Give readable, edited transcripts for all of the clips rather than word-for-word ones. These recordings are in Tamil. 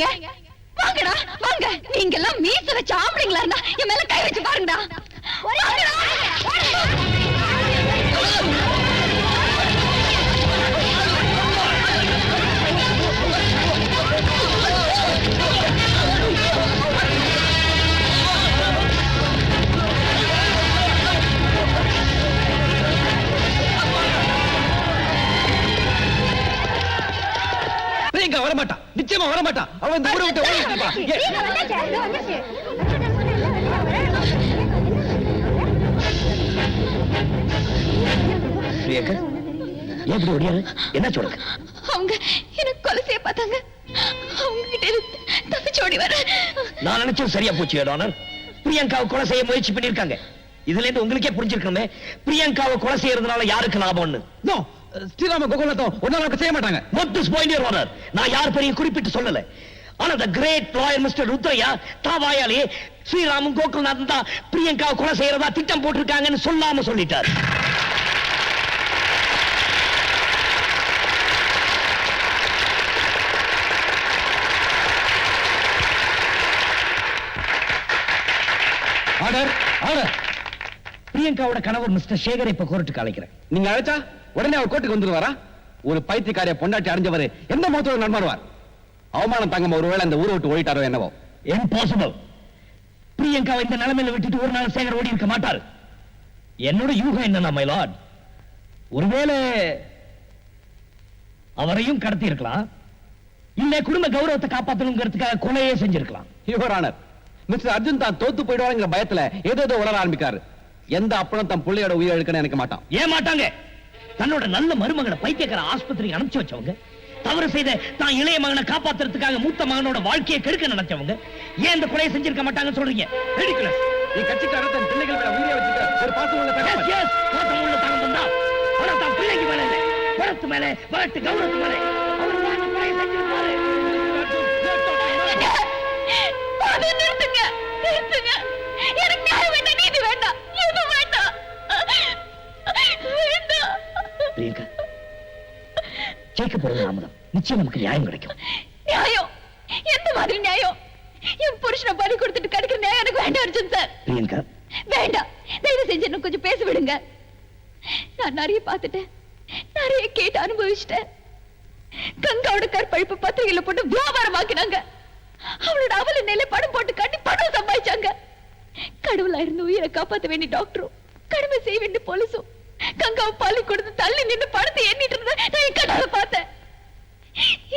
போறீங்க? வாங்கடா வாங்க. நீங்க எல்லாம் மீச வச்ச ஆம்பளைங்களா இருந்தா என் மேல கை வச்சு பாருங்கடா. வரமாட்டான், நிச்சயமா வரமாட்டான். அவன் இந்த ஊரை விட்டு ஓடிட்டான். எப்படி ஓடியாரு? என்ன சொல்லுங்க? அவங்க எனக்கு கொலை செய்ய பார்த்தாங்க. அவங்க கிட்ட தப்பிச்சு ஓடி வர. நான் நினைச்சது சரியா போச்சு டானர். பிரியங்காவை கொலை செய்ய முயற்சி பண்ணிருக்காங்க. இதுல இருந்து உங்களுக்கே புரிஞ்சிருக்கணுமே பிரியங்காவை கொலை செய்யறதுனால யாருக்கு லாபம்னு. நோ, ஸ்ரீராம கோகுலத்தம் ஒன்னால செய்ய மாட்டாங்க. Not this point your honor. நான் யார் பெரிய குறிப்பிட்டு சொல்லல. ஆனா the great lawyer Mr. Rudraiah தாவாயாலே ஸ்ரீராமும் கோகுலநாதன் தான் பிரியங்காவை கொலை செய்யறதா திட்டம் போட்டிருக்காங்கன்னு சொல்லாம சொல்லிட்டார். Order order. பிரியங்காவோட கணவர் மிஸ்டர் சேகர் இப்ப கோர்ட்டுக்கு அழைக்கிறேன். நீங்க அழைச்சா உடனே அவர் கோர்ட்டுக்கு வந்துருவாரா? ஒரு பைத்தியக்காரிய பொண்டாட்டி அடைஞ்சவர் எந்த முகத்தோட நடமாடுவார்? அவமானம் தாங்க ஒருவேளை இந்த ஊரை விட்டு ஓடிட்டாரோ என்னவோ. இம்பாசிபிள். பிரியங்காவை இந்த நிலைமையில விட்டுட்டு ஒரு நாள் சேகர் ஓடி இருக்க மாட்டார். என்னோட யூகம் என்னன்னா மை லார்ட், ஒருவேளை அவரையும் கடத்தி இருக்கலாம், இல்ல குடும்ப கௌரவத்தை காப்பாற்றணுங்கிறதுக்காக கொலையே செஞ்சிருக்கலாம். யுவர் ஆனர், மிஸ்டர் அர்ஜுன் தான் தோத்து போயிடுவாங்கிற பயத்துல ஏதோ உளர ஆரம்பிக்காரு. எந்த அப்பனும் தன் பிள்ளையோட உயிர் எடுக்கணும்னு நினைக்க மாட்டான். ஏன் மாட்டாங்க? தன்னோட நல்ல மருமகனை பைத்தியக்கார ஆஸ்பத்திரிக்கு அனுப்பிச்சு வச்சவங்க, தவறு செய்த தான் இளைய மகனை காப்பாத்துறதுக்காக மூத்த மகனோட வாழ்க்கையை கெடுக்க நினைச்சவங்க ஏன் இந்த கொலையை செஞ்சிருக்க மாட்டாங்கன்னு சொல்றீங்க? ரிடிகுலஸ். நீ கட்சிக்காரர் தன் பிள்ளைகள் மேல உயிரை வச்சுக்க ஒரு பாசம் உள்ள தகவல். எஸ், பாசம் உள்ள தகவல் வந்தா ஆனா தான் பிள்ளைக்கு மேல இல்ல, குலத்து மேல, வளர்த்து கௌரவத்து மேல அவர் தான் கொலை செஞ்சிருக்காரு. நிறுத்துங்க நிறுத்துங்க. எனக்கு நியாயம் வேண்டாம், நீதி வேண்டாம், எதுவும் வேண்டாம். பிரியங்கா, ஜெயிக்க போறது நாமதான். நிச்சயம் நமக்கு நியாயம் கிடைக்கும். நியாயம்? எந்த மாதிரி நியாயம்? என் புருஷனை பலி கொடுத்துட்டு கிடைக்கிற நியாயம் எனக்கு வேண்டாம் அர்ஜுன் சார். பிரியங்கா வேண்டாம், தயவு செஞ்சு என்ன கொஞ்சம் பேச விடுங்க. நான் நிறைய பார்த்துட்டேன், நிறைய கேட்டு அனுபவிச்சிட்டேன். கங்காவோட கற்பழிப்பு பத்திரிகையில போட்டு வியாபாரமாக்கினாங்க. அவளோட அவல நிலை படம் போட்டு காட்டி பணம் சம்பாதிச்சாங்க. கடவுளா இருந்து உயிரை காப்பாற்ற வேண்டிய டாக்டரும் கடமை செய்ய வேண்டிய போலீஸும் கங்காவை பள்ளி கொடுத்து தள்ளி நின்று படத்தை எண்ணிட்டு இருந்த நான் கண்ணால பார்த்தேன்.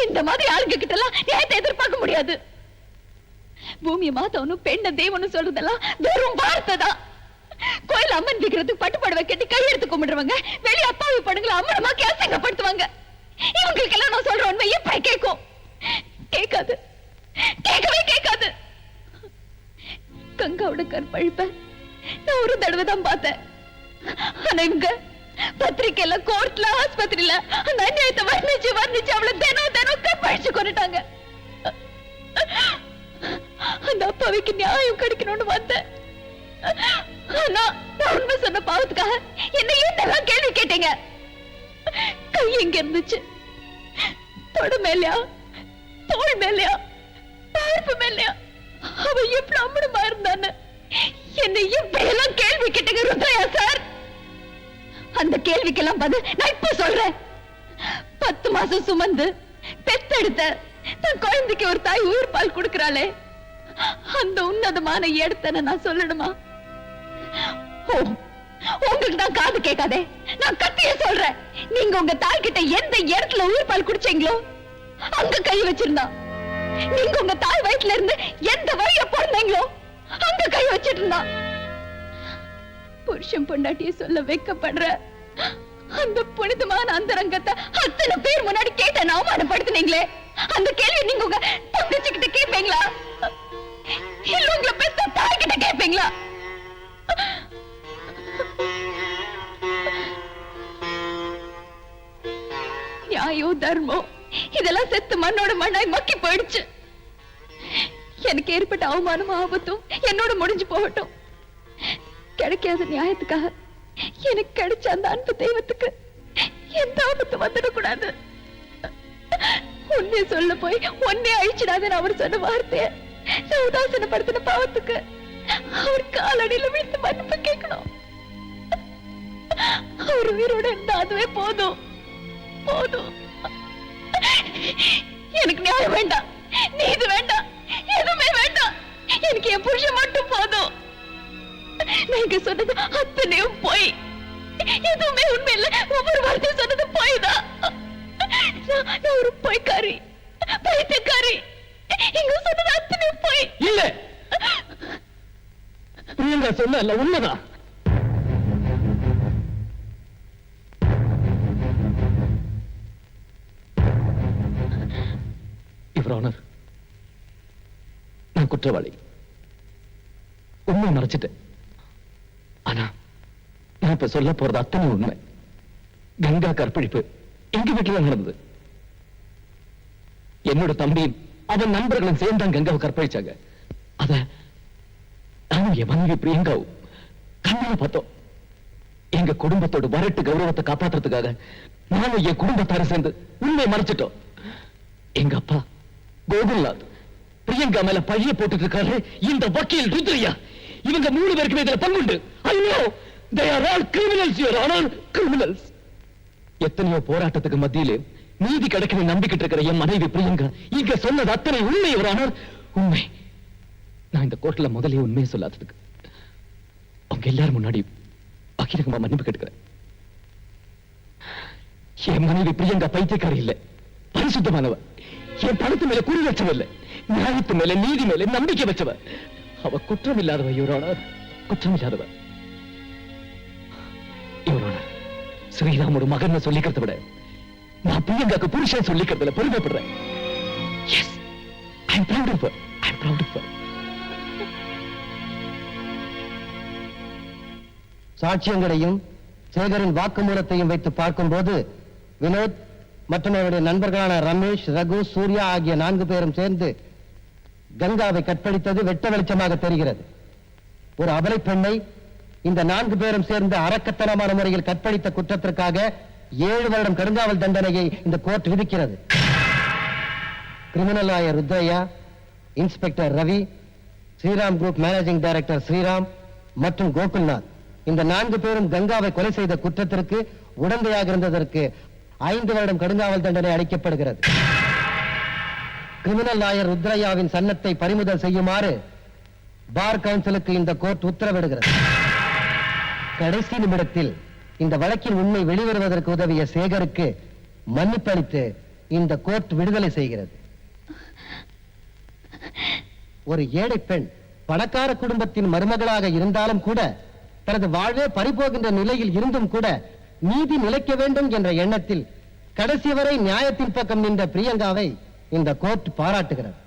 இந்த மாதிரி ஆளுங்க கிட்ட எல்லாம் நியாயத்தை எதிர்பார்க்க முடியாது. பூமியை மாத்தவனும் பெண்ண தெய்வனும் சொல்றதெல்லாம் வெறும் வார்த்தை தான். கோயில் அம்மன் விக்கிறதுக்கு பட்டுப்படவை கட்டி கையெடுத்து கும்பிடுறவங்க வெளியே அப்பாவி படங்களை அம்மனமாக்கி அசிங்கப்படுத்துவாங்க. இவங்களுக்கு எல்லாம் நான் சொல்ற உண்மை எப்ப கேட்கும்? கேட்காது, கேட்கவே கேட்காது. கங்காவோட கற்பழிப்ப நான் ஒரு தடவை தான் பார்த்தேன். ஆனா இவங்க பத்திரிக்கையில, கோர்ட்ல, ஆஸ்பத்திரியில அந்த அநியாயத்தை வர்ணிச்சு அவளை தினம் கற்பழிச்சு கொண்டுட்டாங்க. அந்த அப்பாவிக்கு நியாயம் கிடைக்கணும்னு வந்தேன். ஆனா நான் உண்மை சொன்ன பாவத்துக்காக என்ன என்னெல்லாம் கேள்வி கேட்டீங்க? கை எங்க இருந்துச்சு? தொட மேலையா, தோல் மேலையா, பார்ப்பு மேலையா? அவ எப்படி அம்மனமா இருந்தான்னு என்னை எப்படியெல்லாம் கேள்வி கேட்டீங்க ருத்ரையா சார்? அந்த கேள்விக்கெல்லாம் பதில் நான் இப்ப சொல்றேன். 10 மாசம் சுமந்து பெத்தெடுத்த தன் குழந்தைக்கு ஒரு தாய் உயிர் பால் கொடுக்கிறாளே, அந்த உன்னதமான இடத்தை நான் சொல்லணுமா? உங்களுக்கு தான் காது கேட்காதே, நான் கத்திய சொல்றேன். நீங்க உங்க தாய் கிட்ட எந்த இடத்துல உயிர் பால் குடிச்சீங்களோ அங்க கை வச்சிருந்தா, நீங்க உங்க தாய் வயிற்றுல இருந்து எந்த வழிய பிறந்தீங்களோ அங்க கை வச்சிட்டு இருந்தா. புருஷன் பொண்டாட்டிய சொல்ல வைக்கப்படுற அந்த புனிதமான அந்தரங்கத்தை அத்தனை பேர் முன்னாடி கேட்ட அவமானப்படுத்தினீங்களே, அந்த கேள்வி நீங்க உங்க தங்கச்சிக்கிட்ட கேட்பீங்களா? இல்ல உங்களை பெத்த தாய் கிட்ட கேட்பீங்களா? நியாயம், தர்மம் இதெல்லாம் செத்து மண்ணோட மண்ணாய் மக்கி போயிடுச்சு. எனக்கு ஏற்பட்ட அவமானம், ஆபத்தும் என்னோட முடிஞ்சு போகட்டும். கிடைக்காத நியாயத்துக்காக எனக்கு கிடைச்ச அந்த அன்பு தெய்வத்துக்கு எந்த ஆபத்து வந்துடக்கூடாது. உன்னை சொல்ல போய் உன்னை அழிச்சிடாதன்னு அவர் சொன்ன வார்த்தைய நான் உதாசனப்படுத்தின பாவத்துக்கு அவர் காலடியில விழுந்து மன்னிப்பு கேட்கணும். அவர் உயிரோட இருந்தா அதுவே போதும் போதும். எனக்கு நியாயம் வேண்டாம், நீதி வேண்டாம், எதுவுமே வேண்டாம். எனக்கு என் புருஷன் மட்டும் போதும். நீங்க சொன்னது அத்தனையும் போய், எதுவுமே உண்மை இல்ல. ஒவ்வொரு வார்த்தையும் சொன்னது போய் தான். நான் ஒரு பொய்க்காரி, பைத்தியக்காரி. இங்க சொன்னது அத்தனையும் போய். இல்ல, பிரியங்கா சொன்ன உண்மைதான். யுவர் ஆனர், நான் குற்றவாளி. உண்மை மறைச்சிட்டேன். ஆனா நான் இப்ப சொல்ல போறது அத்தனை உண்மை. கங்கா கற்பழிப்பு எங்க வீட்டுல நடந்தது. என்னோட தம்பியும் அவன் நண்பர்களும் சேர்ந்தான் கங்காவை கற்பழிச்சாங்க. அத நானும் என் மனைவி பிரியங்காவும் கண்ணால பார்த்தோம். எங்க குடும்பத்தோட வரட்டு கௌரவத்தை காப்பாத்துறதுக்காக நானும் என் குடும்பத்தார சேர்ந்து உண்மை மறைச்சிட்டோம். எங்க அப்பா கோகுல்நாத் பிரியங்கா மேல பழிய போட்டுட்டு இருக்காரு. இந்த வக்கீல் ருத்ரையா, இவங்க 3 பேருக்கு இதுல பங்குண்டு. I know they are all criminals, your honor, criminals. எத்தனையோ போராட்டத்துக்கு மத்தியிலே நீதி கிடைக்கிற நம்பிக்கிட்டு இருக்கிற என் மனைவி பிரியங்கா இங்க சொன்னது அத்தனை உண்மை, your honor, உண்மை. நான் இந்த கோர்ட்ல முதலே உண்மையை சொல்லாததுக்கு அவங்க எல்லாரும் முன்னாடி வக்கீலகமா மன்னிப்பு கேட்டுக்கிறேன். என் மனைவி பிரியங்கா பைத்தியக்காரி இல்ல, பரிசுத்தமானவ. என் பணத்து மேல குறி வச்சவ இல்ல, நியாயத்து மேல நீதி மேல நம்பிக்கை வச்சவ. அவ குற்றம் இல்லாதவ, your honor, குற்றம் இல்லாதவ. your honor, ஸ்ரீராமோட மகன் சொல்லிக்கிறத விட நான் பிரியங்காக்கு புருஷன் சொல்லிக்கிறதுல பெருமைப்படுறேன். Yes, I am proud of her. I am proud of her. சாட்சியங்களையும் சேகரின் வாக்குமூலத்தையும் வைத்து பார்க்கும்போது வினோத் மற்றும் அவருடைய நண்பர்களான ரமேஷ், ரகு, சூர்யா ஆகிய 4 பேரும் சேர்ந்து கங்காவை கற்பழித்தது வெட்ட வெளிச்சமாக தெரிகிறது. ஒரு அபலை பெண்ணை இந்த 4 பேரும் சேர்ந்து அரக்கத்தனமான முறையில் கற்பழித்த குற்றத்திற்காக 7 வருடம் கடுங்காவல் தண்டனையை இந்த கோர்ட் விதிக்கிறது. Criminal lawyer Rudraiah, inspector Ravi, Sriram group managing director Sriram மற்றும் கோகுல்நாத் இந்த 4 பேரும் கங்காவை கொலை செய்த குற்றத்திற்கு உடந்தையாக இருந்ததற்கு 5 வருடம் கடுங்காவல் தண்டனை அளிக்கப்படுகிறது. கிரிமினல் லாயர் ருத்ரையாவின் சன்னத்தை பறிமுதல் செய்யுமாறு பார் கவுன்சிலுக்கு இந்த கோர்ட் உத்தரவிடுகிறது. கடைசி நிமிடத்தில் இந்த வழக்கின் உண்மை வெளிவருவதற்கு உதவிய சேகருக்கு மன்னிப்பளித்து இந்த கோர்ட் விடுதலை செய்கிறது. ஒரு ஏழை பெண் பணக்கார குடும்பத்தின் மருமகளாக இருந்தாலும் கூட தனது வாழ்வே பறிபோகின்ற நிலையில் இருந்தும் கூட நீதி நிலைக்க வேண்டும் என்ற எண்ணத்தில் கடைசி வரை நியாயத்தின் பக்கம் நின்ற பிரியங்காவை இந்த கோர்ட் பாராட்டுகிறது.